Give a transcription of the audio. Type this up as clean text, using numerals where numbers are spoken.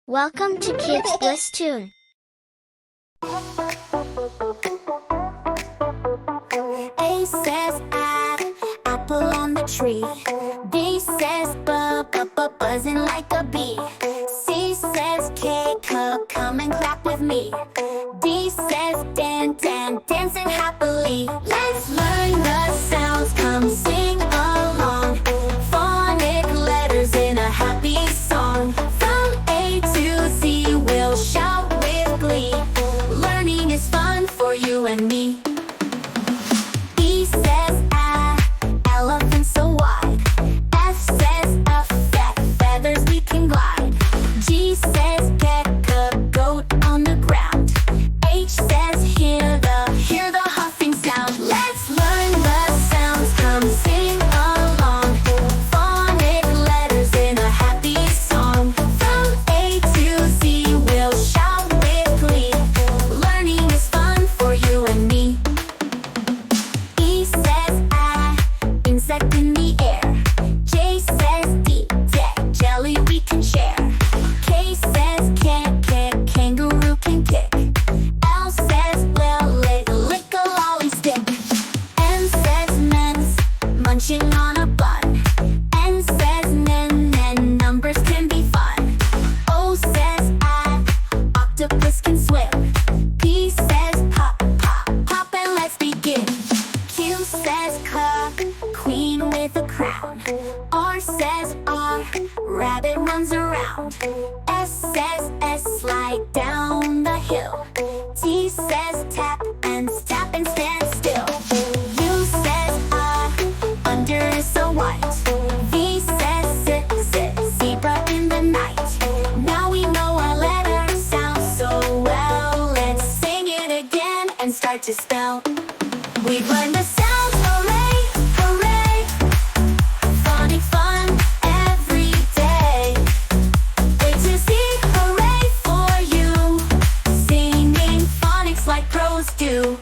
Welcome to Kidz Bliss Tune. A says apple on the tree. B says buzzing like a bee. C says come and clap with me. D says dancing happily. Let's learn the sounds, come sing along. Phonic letters in a happy song. From A to Z we'll shout with glee. Learning is fun for you and me. E says elephant so wide. F says feathers we can glide. G says goat on the ground. H says hear the huffing sound. Let's learn the sounds, come sing along. Phonic letters in a happy song. From A to Z we'll shout with glee. Learning is fun for you and me. E says insect in the air. J says jelly we can share. K says kangaroo can kick. L says lick a lolly stick. M says men's munching on a bun. N says numbers can be fun. O says octopus can swim. P says pop and let's begin. Q says queen with a crown. R says rabbit runs around. S says slide down the hill. T says tap and stand still. U says under is so white. V says sit zebra in the night. Now we know our letters sound so well. Let's sing it again and start to spell. We've learned the sounds, hooray, hooray. Phonic fun every day. A to Z, hooray for you. Singing phonics like pros do.